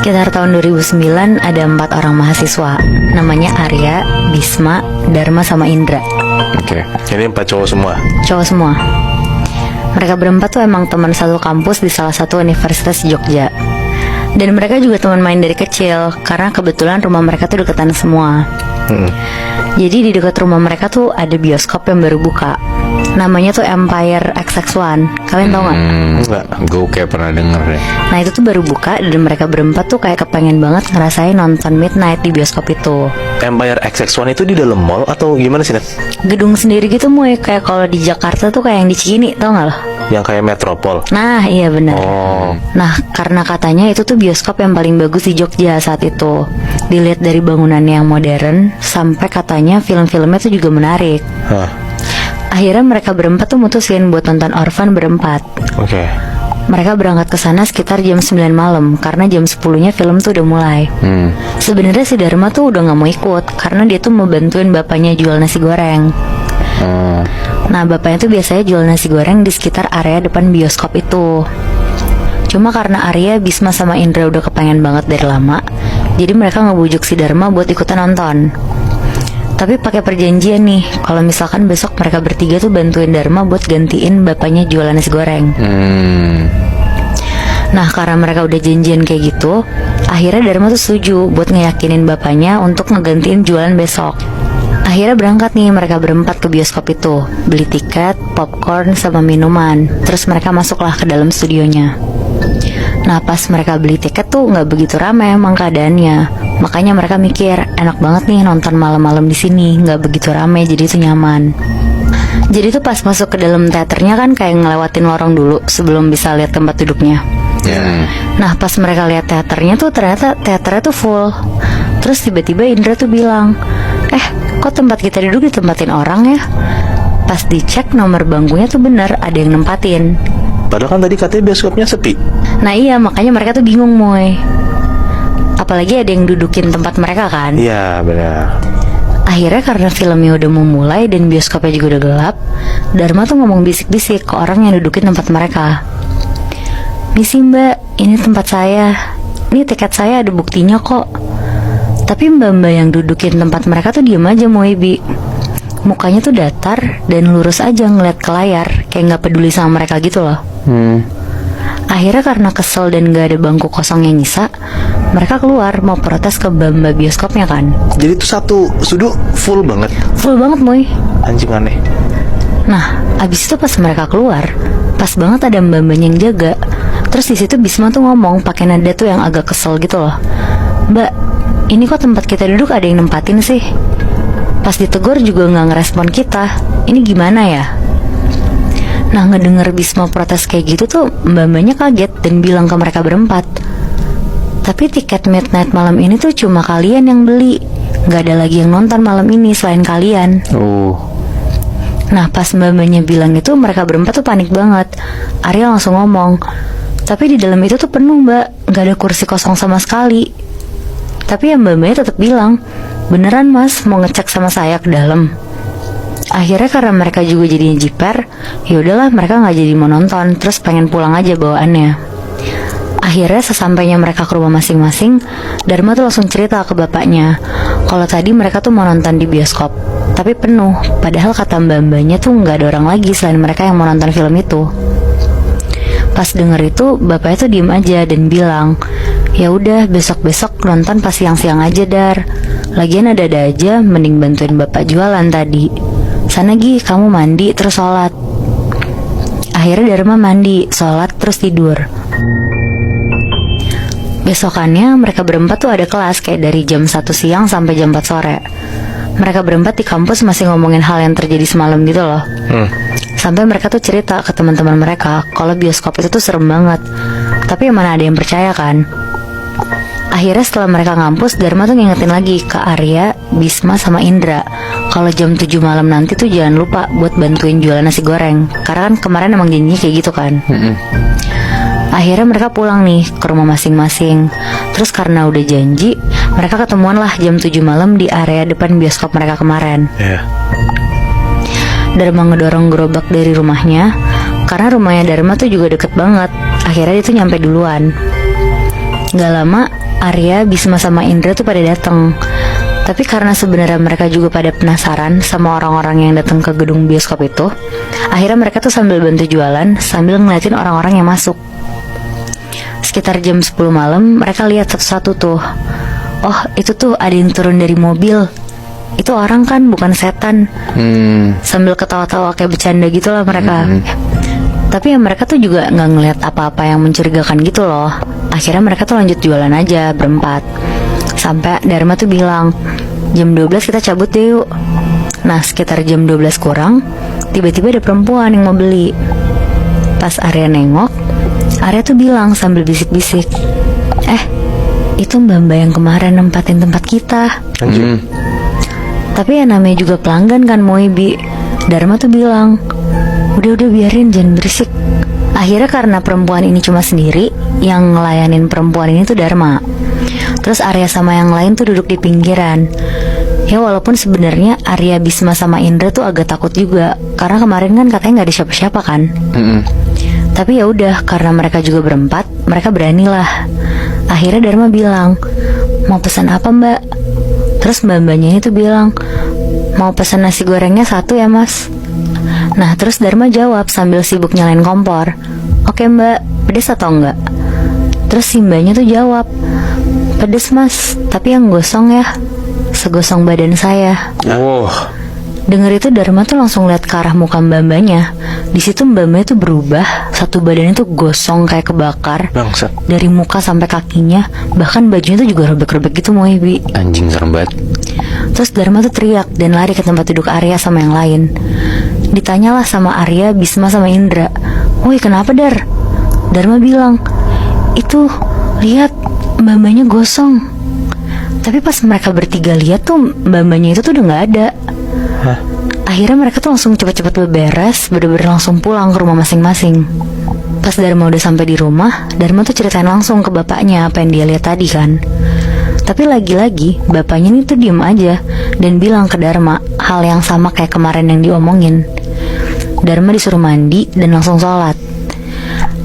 Sekitar tahun 2009 ada 4 orang mahasiswa. Namanya Arya, Bisma, Dharma sama Indra. Oke. Ini 4 cowok semua. Cowok semua. Mereka berempat tuh emang teman satu kampus di salah satu universitas Jogja. Dan mereka juga teman main dari kecil, karena kebetulan rumah mereka tuh deketan semua. Jadi di dekat rumah mereka tuh ada bioskop yang baru buka. Namanya tuh Empire XX1. Kalian tau gak? Enggak, gue kayak pernah denger deh. Nah itu tuh baru buka dan mereka berempat tuh kayak kepengen banget ngerasain nonton midnight di bioskop itu. Empire XX1 itu di dalam mall atau gimana sih, Nat? Gedung sendiri gitu Moy, kayak kalau di Jakarta tuh kayak yang di Cikini, tau gak lo? Yang kayak Metropol. Nah iya benar. Oh. Nah karena katanya itu tuh bioskop yang paling bagus di Jogja saat itu. Dilihat dari bangunannya yang modern, sampai katanya film-filmnya tuh juga menarik. Hah. Akhirnya mereka berempat tuh mutusin buat nonton Orphan berempat. Oke. Mereka berangkat ke sana sekitar jam 9 malam karena jam 10-nya film tuh udah mulai. Sebenarnya si Dharma tuh udah gak mau ikut karena dia tuh mau bantuin bapaknya jual nasi goreng. Nah bapaknya tuh biasanya jual nasi goreng di sekitar area depan bioskop itu. Cuma karena Arya, Bisma sama Indra udah kepengen banget dari lama, jadi mereka ngebujuk si Dharma buat ikutan nonton. Tapi pakai perjanjian nih, kalau misalkan besok mereka bertiga tuh bantuin Dharma buat gantiin bapaknya jualan nasi goreng. Nah karena mereka udah janjian kayak gitu, akhirnya Dharma tuh setuju buat ngeyakinin bapaknya untuk ngegantiin jualan besok. Akhirnya berangkat nih mereka berempat ke bioskop itu, beli tiket, popcorn, sama minuman. Terus mereka masuklah ke dalam studionya. Nah pas mereka beli tiket tuh gak begitu ramai emang keadaannya. Makanya mereka mikir, enak banget nih nonton malam-malam di sini, gak begitu ramai, jadi itu nyaman. Jadi tuh pas masuk ke dalam teaternya kan kayak ngelewatin lorong dulu sebelum bisa lihat tempat duduknya. Nah pas mereka lihat teaternya tuh ternyata teaternya tuh full. Terus tiba-tiba Indra tuh bilang, kok tempat kita duduk ditempatin orang ya? Pas dicek nomor bangkunya tuh bener, ada yang nempatin. Padahal kan tadi katanya bioskopnya sepi. Nah iya makanya mereka tuh bingung Moy. Apalagi ada yang dudukin tempat mereka kan. Iya benar. Akhirnya karena filmnya udah mau mulai dan bioskopnya juga udah gelap, Dharma tuh ngomong bisik-bisik ke orang yang dudukin tempat mereka. Misi mbak, ini tempat saya. Ini tiket saya ada buktinya kok. Tapi mbak-mbak yang dudukin tempat mereka tuh diem aja Moy Bi. Mukanya tuh datar dan lurus aja ngeliat ke layar, kayak gak peduli sama mereka gitu loh. Akhirnya karena kesel dan gak ada bangku kosong yang nyisa, mereka keluar mau protes ke mbak-mbak bioskopnya kan. Jadi tuh satu sudut full banget. Full banget Moy. Anjing aneh. Nah abis itu pas mereka keluar, pas banget ada mbak-mbaknya yang jaga. Terus di situ Bisma tuh ngomong pakai nada tuh yang agak kesel gitu loh. Mbak, ini kok tempat kita duduk ada yang nempatin sih? Pas ditegur juga gak ngerespon kita. Ini gimana ya? Nah ngedenger Bisma protes kayak gitu tuh mbak-mbaknya kaget dan bilang ke mereka berempat, tapi tiket midnight malam ini tuh cuma kalian yang beli, gak ada lagi yang nonton malam ini selain kalian. Nah pas mbak-mbaknya bilang itu mereka berempat tuh panik banget. Arya langsung ngomong, tapi di dalam itu tuh penuh mbak, gak ada kursi kosong sama sekali. Tapi ya mbak-mbaknya tetap bilang, beneran mas mau ngecek sama saya ke dalam. Akhirnya karena mereka juga jadinya jiper, ya udahlah mereka nggak jadi mau nonton, terus pengen pulang aja bawaannya. Akhirnya sesampainya mereka ke rumah masing-masing, Dharma tuh langsung cerita ke bapaknya kalau tadi mereka tuh mau nonton di bioskop, tapi penuh. Padahal kata mbak-mbaknya tuh nggak ada orang lagi selain mereka yang mau nonton film itu. Pas denger itu bapaknya tuh diem aja dan bilang, ya udah besok-besok nonton pas siang-siang aja Dar. Lagian ada-ada aja, mending bantuin bapak jualan tadi. Sana Gi, kamu mandi terus sholat. Akhirnya Dharma mandi, sholat terus tidur. Besokannya mereka berempat tuh ada kelas kayak dari jam 1 siang sampai jam 4 sore. Mereka berempat di kampus masih ngomongin hal yang terjadi semalam gitu loh. Sampai mereka tuh cerita ke teman-teman mereka kalau bioskop itu tuh serem banget. Tapi mana ada yang percaya kan. Akhirnya setelah mereka ngampus, Dharma tuh ngingetin lagi ke Arya, Bisma sama Indra kalau jam 7 malam nanti tuh jangan lupa buat bantuin jualan nasi goreng. Karena kan kemarin emang janjinya kayak gitu kan. Akhirnya mereka pulang nih ke rumah masing-masing. Terus karena udah janji, mereka ketemuan lah jam 7 malam di area depan bioskop mereka kemarin. Dharma ngedorong gerobak dari rumahnya, karena rumahnya Dharma tuh juga deket banget. Akhirnya dia tuh nyampe duluan. Gak lama Arya, Bisma sama Indra tuh pada datang. Tapi karena sebenarnya mereka juga pada penasaran sama orang-orang yang datang ke gedung bioskop itu, akhirnya mereka tuh sambil bantu jualan, sambil ngeliatin orang-orang yang masuk. Sekitar jam 10 malam, mereka lihat satu-satu tuh. Oh, itu tuh ada yang turun dari mobil. Itu orang kan, bukan setan. Sambil ketawa-tawa kayak bercanda gitu lah mereka. Tapi ya mereka tuh juga gak ngeliat apa-apa yang mencurigakan gitu loh. Akhirnya mereka tuh lanjut jualan aja berempat. Sampai Dharma tuh bilang, jam 12 kita cabut deh yuk. Nah sekitar jam 12 kurang, tiba-tiba ada perempuan yang mau beli. Pas Arya nengok, Arya tuh bilang sambil bisik-bisik, itu mbak-mbak yang kemarin nempatin tempat kita. Tapi ya namanya juga pelanggan kan Moibi. Dharma tuh bilang, udah biarin, jangan berisik. Akhirnya karena perempuan ini cuma sendiri, yang ngelayanin perempuan ini tuh Dharma. Terus Arya sama yang lain tuh duduk di pinggiran. Ya walaupun sebenarnya Arya, Bisma sama Indra tuh agak takut juga, karena kemarin kan katanya nggak ada siapa-siapa kan. Tapi ya udah, karena mereka juga berempat, mereka beranilah. Akhirnya Dharma bilang, mau pesan apa mbak? Terus mbak-mbaknya itu bilang, mau pesan nasi gorengnya 1 ya mas. Nah terus Dharma jawab sambil sibuk nyalain kompor, oke mbak, pedes atau enggak? Terus si mbaknya tuh jawab, pedes mas, tapi yang gosong ya, segosong badan saya. Dengar itu Dharma tuh langsung lihat ke arah muka mbak-mbaknya. Di situ mbak-mbaknya tuh berubah, satu badannya tuh gosong kayak kebakar. Bangsat. Dari muka sampai kakinya, bahkan bajunya tuh juga robek-robek gitu Moibi. Anjing serem banget. Terus Dharma tuh teriak dan lari ke tempat duduk Arya sama yang lain. Ditanyalah sama Arya, Bisma sama Indra, woi kenapa Dar? Dharma bilang, itu lihat mbak-mbaknya gosong. Tapi pas mereka bertiga lihat tuh mbak-mbaknya itu tuh udah nggak ada. Akhirnya mereka tuh langsung cepet-cepet beberes, bener-bener langsung pulang ke rumah masing-masing. Pas Dharma udah sampai di rumah, Dharma tuh ceritain langsung ke bapaknya apa yang dia lihat tadi kan. Tapi lagi-lagi bapaknya ini tuh diem aja dan bilang ke Dharma hal yang sama kayak kemarin yang diomongin. Dharma disuruh mandi dan langsung sholat.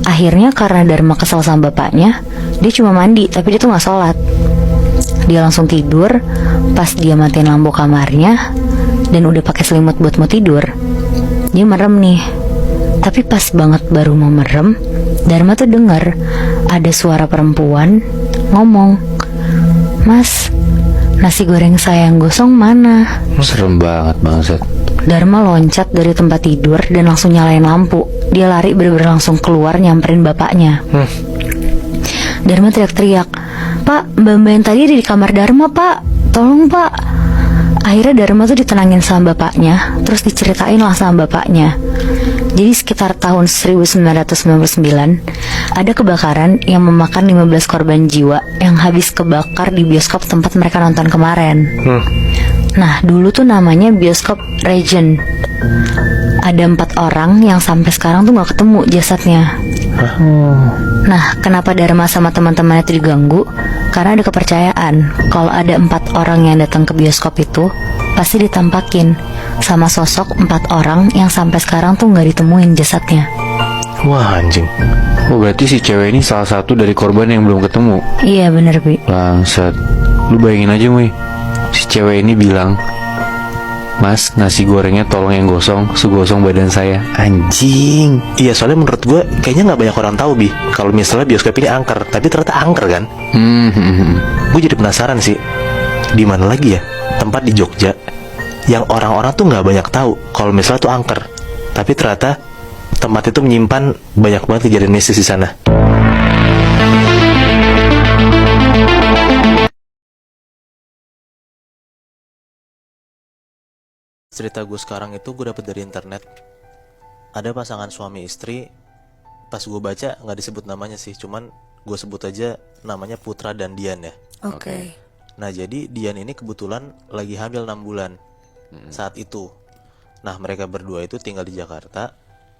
Akhirnya karena Dharma kesel sama bapaknya, dia cuma mandi tapi dia tuh gak sholat. Dia langsung tidur. Pas dia matiin lampu kamarnya dan udah pakai selimut buat mau tidur, dia merem nih. Tapi pas banget baru mau merem, Dharma tuh denger ada suara perempuan ngomong, mas, nasi goreng saya yang gosong mana? Serem banget bangsat. Dharma loncat dari tempat tidur dan langsung nyalain lampu. Dia lari bener-bener langsung keluar nyamperin bapaknya. Dharma teriak-teriak, pak, mbak-mbak yang tadi ada di kamar Dharma pak, tolong pak. Akhirnya Dharma tuh ditenangin sama bapaknya, terus diceritain lah sama bapaknya. Jadi sekitar tahun 1999 ada kebakaran yang memakan 15 korban jiwa yang habis kebakar di bioskop tempat mereka nonton kemarin. Nah dulu tuh namanya bioskop Regent. Ada 4 orang yang sampai sekarang tuh gak ketemu jasadnya. Nah kenapa Dharma sama teman-temannya itu diganggu? Karena ada kepercayaan kalau ada 4 orang yang datang ke bioskop itu pasti ditampakin sama sosok 4 orang yang sampai sekarang tuh gak ditemuin jasadnya. Wah anjing. Oh berarti si cewek ini salah satu dari korban yang belum ketemu. Iya bener Bi. Bangsat. Lu bayangin aja Mui, si cewek ini bilang, mas, nasi gorengnya tolong yang gosong, segosong badan saya. Anjing. Iya soalnya menurut gue kayaknya gak banyak orang tahu Bi kalau misalnya bioskop ini angker. Tapi ternyata angker kan. Gue jadi penasaran sih, di mana lagi ya tempat di Jogja yang orang-orang tuh gak banyak tahu kalau misalnya tuh angker, tapi ternyata tempat itu menyimpan banyak banget kejadian mistis di sana. Cerita gue sekarang itu gue dapet dari internet. Ada pasangan suami istri. Pas gue baca gak disebut namanya sih, cuman gue sebut aja namanya Putra dan Dian ya. Oke. Nah jadi Dian ini kebetulan lagi hamil 6 bulan saat itu. Nah mereka berdua itu tinggal di Jakarta,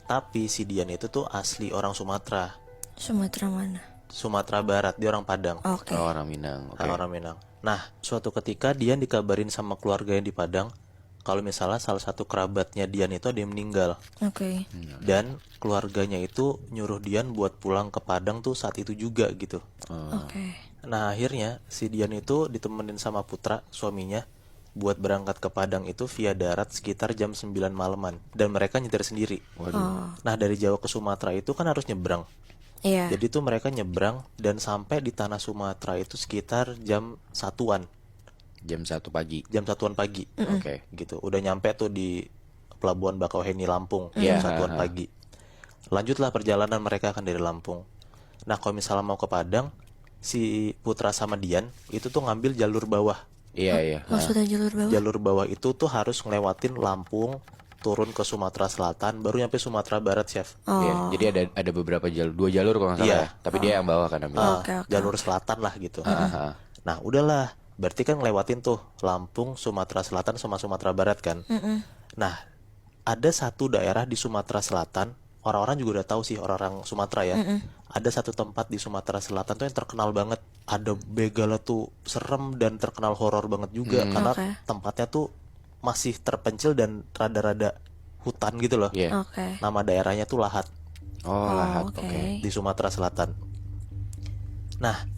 tapi si Dian itu tuh asli orang Sumatera. Sumatera mana? Sumatera Barat, dia orang Padang. Oke. Oh, orang Minang. Oke. Orang Minang. Nah suatu ketika Dian dikabarin sama keluarga yang di Padang kalau misalnya salah satu kerabatnya Dian itu ada yang meninggal. Oke. Dan keluarganya itu nyuruh Dian buat pulang ke Padang tuh saat itu juga gitu. Oke. Nah akhirnya si Dian itu ditemenin sama Putra, suaminya, buat berangkat ke Padang itu via darat sekitar jam 9 malaman. Dan mereka nyetir sendiri. Nah dari Jawa ke Sumatera itu kan harus nyebrang. Iya. Jadi tuh mereka nyebrang dan sampai di tanah Sumatera itu sekitar jam 1-an. Jam 1 pagi. Jam 1-an pagi. Oke. Gitu. Udah nyampe tuh di Pelabuhan Bakauheni Lampung Iya. jam 1-an pagi. Lanjutlah perjalanan mereka akan dari Lampung. Nah kalau misalnya mau ke Padang, si Putra sama Dian itu tuh ngambil jalur bawah. Iya. Maksudnya jalur bawah? Jalur bawah itu tuh harus ngelewatin Lampung, turun ke Sumatera Selatan, baru nyampe Sumatera Barat, Chef. Iya, jadi ada beberapa jalur, 2 jalur kalau nggak salah Iya. ya. Tapi dia yang bawah kan ambil. Oke. Jalur selatan lah gitu. Ah. Nah udahlah, berarti kan ngelewatin tuh Lampung, Sumatera Selatan sama Sumatera Barat kan. Nah ada satu daerah di Sumatera Selatan, orang-orang juga udah tahu sih, orang-orang Sumatera ya. Ada satu tempat di Sumatera Selatan tuh yang terkenal banget. Ada begala tuh serem dan terkenal horor banget juga karena Oke. tempatnya tuh masih terpencil dan rada-rada hutan gitu loh. Iya. Oke. Nama daerahnya tuh Lahat Oh, Lahat. oke. Oke. di Sumatera Selatan. Nah,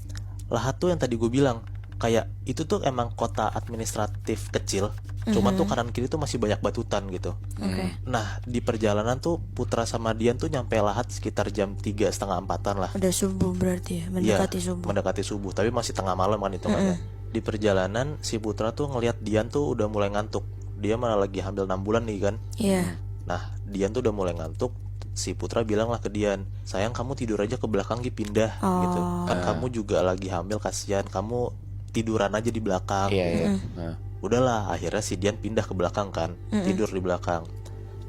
Lahat tuh yang tadi gue bilang, kayak itu tuh emang kota administratif kecil, cuman tuh kanan kiri tuh masih banyak batutan gitu. Oke. Nah, di perjalanan tuh Putra sama Dian tuh nyampe Lahat sekitar jam 3:30-4-an lah. Udah subuh berarti ya, mendekati Iya, subuh. mendekati subuh, tapi masih tengah malam kan hitungannya. Di perjalanan si Putra tuh ngelihat Dian tuh udah mulai ngantuk. Dia malah lagi hamil 6 bulan nih kan. Iya. Nah, Dian tuh udah mulai ngantuk. Si Putra bilang lah ke Dian, sayang kamu tidur aja ke belakang pindah gitu. Kan kamu juga lagi hamil, kasihan. Kamu tiduran aja di belakang. Iya. Nah. Udahlah, akhirnya si Dian pindah ke belakang kan, tidur di belakang.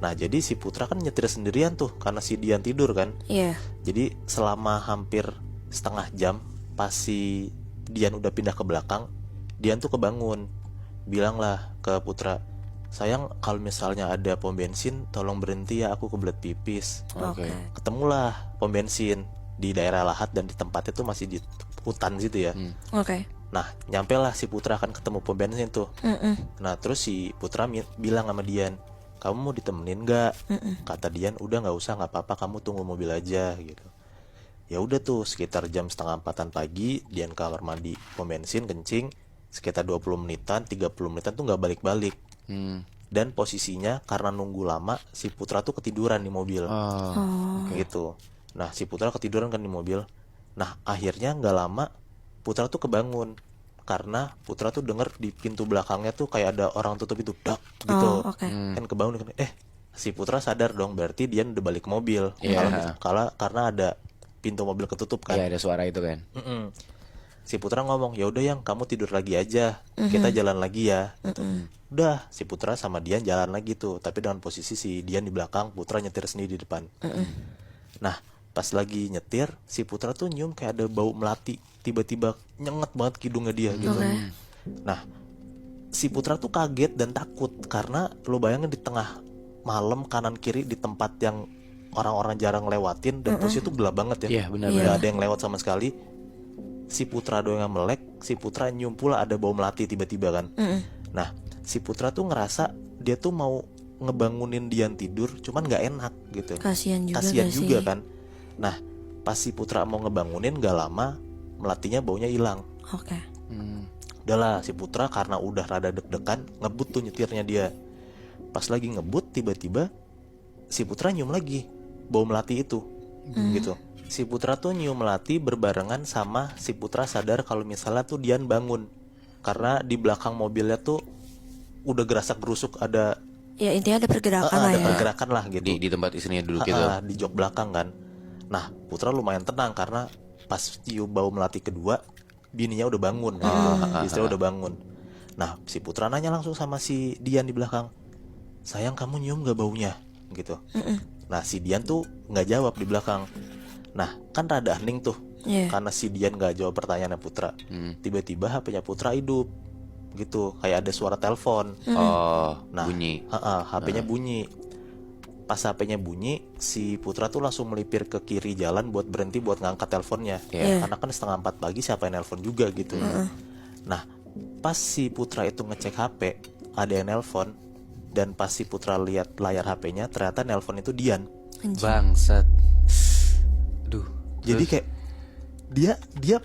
Nah, jadi si Putra kan nyetir sendirian tuh karena si Dian tidur kan. Iya. Jadi selama hampir setengah jam pas si Dian udah pindah ke belakang, Dian tuh kebangun. Bilanglah ke Putra, sayang kalau misalnya ada pom bensin tolong berhenti ya, aku kebelet pipis. Oke. Ketemulah pom bensin di daerah Lahat dan di tempatnya tuh masih di hutan gitu ya. Oke. Nah nyampe lah si Putra akan ketemu pom bensin tuh. Nah terus si Putra bilang sama Dian, kamu mau ditemenin nggak? Kata Dian, udah nggak usah, nggak apa-apa, kamu tunggu mobil aja gitu. Ya udah tuh sekitar jam 3:30 pagi Dian kamar mandi pom bensin kencing, sekitar 20 menitan 30 menitan tuh nggak balik-balik. Dan posisinya karena nunggu lama si Putra tuh ketiduran di mobil. Gitu. Nah si Putra ketiduran kan di mobil. Nah akhirnya nggak lama Putra tuh kebangun karena Putra tuh denger di pintu belakangnya tuh kayak ada orang tutup itu, dak gitu. Oke. Kan kebangun kan, si Putra sadar dong, berarti dia udah balik ke mobil. Iya. Karena ada pintu mobil ketutup kan. Iya, ada suara itu kan. Si Putra ngomong, ya udah yang kamu tidur lagi aja, kita jalan lagi ya. Gitu. Udah, si Putra sama Dian jalan lagi tuh, tapi dengan posisi si Dian di belakang, Putra nyetir sendiri di depan. Nah, pas lagi nyetir, si Putra tuh nyium kayak ada bau melati, tiba-tiba nyenget banget ke hidungnya dia gitu. Nah, si Putra tuh kaget dan takut karena lo bayangin di tengah malam kanan kiri di tempat yang orang-orang jarang lewatin dan posisi tuh gelap banget ya. Iya, benar, Nggak ada yang lewat sama sekali. Si Putra doang yang melek, si Putra nyium pula ada bau melati tiba-tiba kan. Nah, si Putra tuh ngerasa dia tuh mau ngebangunin Dian tidur, cuman nggak enak gitu. Kasian juga Kasian gak juga sih? kan. Nah, pas si Putra mau ngebangunin, gak lama melatinya baunya hilang. Oke. Udahlah, si Putra karena udah rada deg-degan ngebut tuh nyetirnya dia. Pas lagi ngebut, tiba-tiba si Putra nyium lagi bau melati itu, gitu. Si Putra tuh nyium melati berbarengan sama si Putra sadar kalau misalnya tuh Dian bangun karena di belakang mobilnya tuh udah gerasak gerusuk, ada Ya intinya ada pergerakan lah ada ya. pergerakan lah gitu. Di tempat istrinya duduk gitu. Di jok belakang kan. Nah, Putra lumayan tenang karena pas cium bau melati kedua, bininya udah bangun, istrinya udah bangun. Nah, si Putra nanya langsung sama si Dian di belakang, sayang kamu nyium gak baunya? Gitu. Nah, si Dian tuh nggak jawab di belakang. Nah, kan rada hening tuh, karena si Dian nggak jawab pertanyaannya Putra. Tiba-tiba HP-nya Putra hidup, gitu, kayak ada suara telepon. Oh, Nah, bunyi. HP-nya bunyi. Pas HP-nya bunyi, si Putra tuh langsung melipir ke kiri jalan buat berhenti buat ngangkat teleponnya. Karena kan 3:30 pagi siapa yang nelpon juga gitu. Nah, pas si Putra itu ngecek HP, ada yang nelpon. Dan pas si Putra lihat layar HP-nya, ternyata nelpon itu Dian. Bangsat. Duh. Jadi kayak dia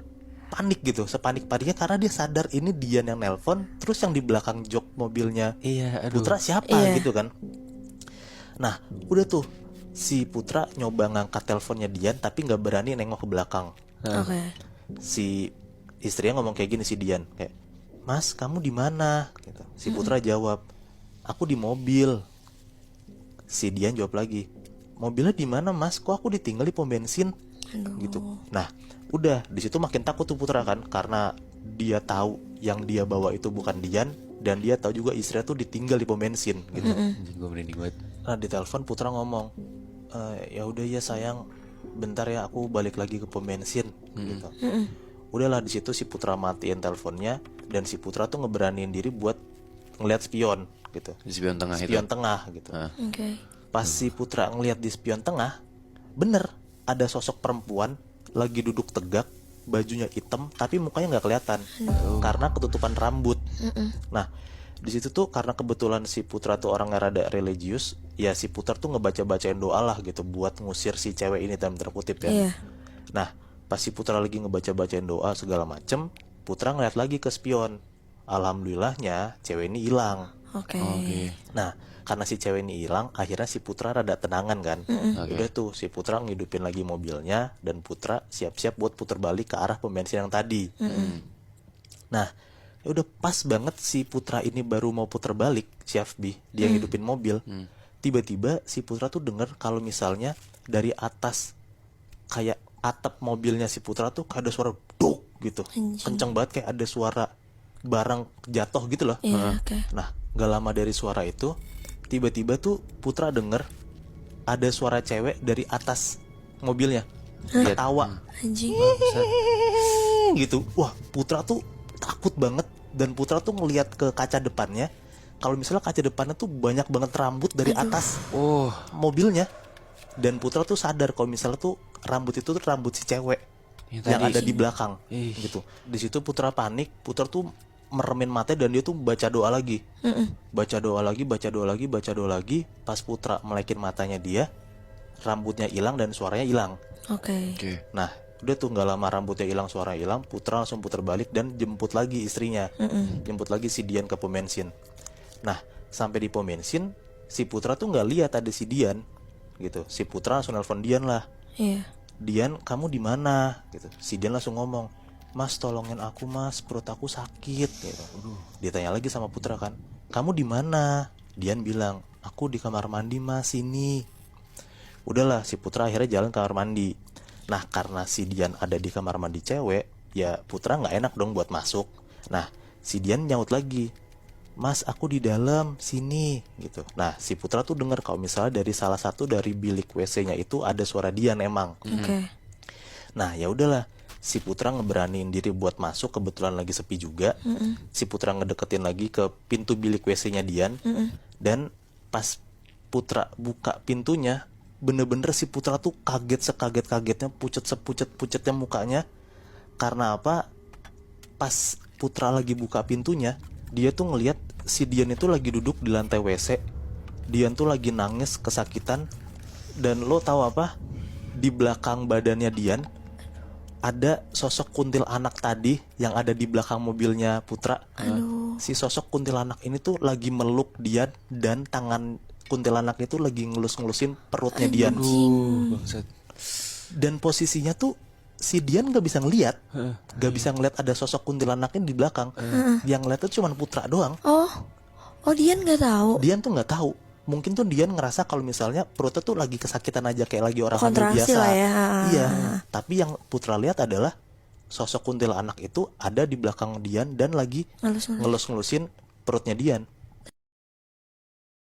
panik gitu, sepanik-paniknya karena dia sadar ini Dian yang nelpon, terus yang di belakang jok mobilnya Iya, aduh. Putra siapa Iya. gitu kan. Nah udah tuh si Putra nyoba ngangkat teleponnya Dian tapi nggak berani nengok ke belakang. Oke. Si istrinya ngomong kayak gini, si Dian kayak, "Mas, kamu di mana?" gitu. Si Putra jawab, "Aku di mobil." Si Dian jawab lagi, "Mobilnya di mana, Mas? Kok aku ditinggal di pom bensin?" Aduh. gitu. Nah, udah di situ makin takut tuh Putra kan, karena dia tahu yang dia bawa itu bukan Dian, dan dia tahu juga istrinya tuh ditinggal di pom bensin gitu. Anjing, gue merinding banget. Nah, di telepon Putra ngomong, "Ya udah ya sayang, bentar ya aku balik lagi ke pom bensin." gitu. Udahlah, di situ si Putra matiin teleponnya, dan si Putra tuh ngeberaniin diri buat ngeliat spion gitu. Di spion tengah itu. Spion tengah gitu. Oke. Pas si Putra ngeliat di spion tengah, bener ada sosok perempuan lagi duduk tegak, bajunya hitam tapi mukanya nggak kelihatan karena ketutupan rambut. Nah, di situ tuh karena kebetulan si Putra tuh orangnya rada religius, ya si Putra tuh ngebaca-bacain doa lah gitu buat ngusir si cewek ini dalam tanda kutip ya. Iya. Nah, pas si Putra lagi ngebaca-bacain doa segala macem, Putra ngeliat lagi ke spion. Alhamdulillahnya cewek ini hilang. Oke. Nah, karena si cewek ini hilang, akhirnya si Putra rada tenangan kan. Udah tuh si Putra ngidupin lagi mobilnya, dan Putra siap-siap buat puter balik ke arah pom bensin yang tadi. Nah, ya udah pas banget si Putra ini baru mau puter balik, si Afbi, dia ngidupin mobil. Tiba-tiba si Putra tuh denger kalau misalnya dari atas kayak atap mobilnya si Putra tuh kayak ada suara duk gitu. Anjing. Kenceng banget, kayak ada suara barang jatuh gitu loh. Iya, oke. Nah, gak lama dari suara itu, tiba-tiba tuh Putra denger ada suara cewek dari atas mobilnya, ketawa Anjing. gitu. Wah, Putra tuh takut banget, dan Putra tuh ngelihat ke kaca depannya. Kalau misalnya kaca depannya tuh banyak banget rambut dari atas mobilnya, dan Putra tuh sadar kalau misalnya tuh rambut itu tuh rambut si cewek yang ada di belakang gitu. Di situ Putra panik, Putra tuh meremin mata dan dia tuh baca doa lagi. Baca doa lagi, baca doa lagi, baca doa lagi. Pas Putra melekin matanya dia, rambutnya hilang dan suaranya hilang. Oke. Nah, udah tuh nggak lama rambutnya hilang, suara hilang, Putra langsung putar balik dan jemput lagi istrinya. Jemput lagi si Dian ke pom bensin. Nah, sampai di pom bensin, si Putra tuh nggak lihat ada si Dian gitu. Si Putra langsung nelfon Dian lah. Iya. "Dian, kamu di mana?" gitu. Si Dian langsung ngomong, "Mas, tolongin aku, Mas, perut aku sakit." gitu. Dia tanya lagi sama Putra kan, "Kamu di mana?" Dian bilang, "Aku di kamar mandi, Mas, sini." Udahlah, si Putra akhirnya jalan ke kamar mandi. Nah, karena si Dian ada di kamar mandi cewek, ya Putra nggak enak dong buat masuk. Nah, si Dian nyaut lagi, "Mas, aku di dalam, sini." gitu. Nah, si Putra tuh denger kalau misalnya dari salah satu dari bilik WC-nya itu ada suara Dian emang. Oke. Nah, ya udahlah, si Putra ngeberaniin diri buat masuk, kebetulan lagi sepi juga. Si Putra ngedeketin lagi ke pintu bilik WC-nya Dian. Dan pas Putra buka pintunya, bener-bener si Putra tuh kaget sekaget-kagetnya, pucet sepucet-pucetnya mukanya. Karena apa? Pas Putra lagi buka pintunya, dia tuh ngelihat si Dian itu lagi duduk di lantai WC. Dian tuh lagi nangis kesakitan. Dan lo tahu apa? Di belakang badannya Dian ada sosok kuntilanak tadi yang ada di belakang mobilnya Putra. Si sosok kuntilanak ini tuh lagi meluk Dian, dan tangan kuntilanak itu lagi ngelus-ngelusin perutnya Dian. Bangsat. Dan posisinya tuh si Dian gak bisa ngeliat, gak bisa ngeliat ada sosok kuntilanaknya di belakang. Yang ngeliat tuh cuma Putra doang. Oh, Dian nggak tahu. Dian tuh nggak tahu. Mungkin tuh Dian ngerasa kalau misalnya perutnya tuh lagi kesakitan aja, kayak lagi orang hamil Kontraksi biasa. lah ya. Iya. Tapi yang Putra lihat adalah sosok kuntilanak itu ada di belakang Dian dan lagi Ngelus-ngelus. ngelus-ngelusin perutnya Dian.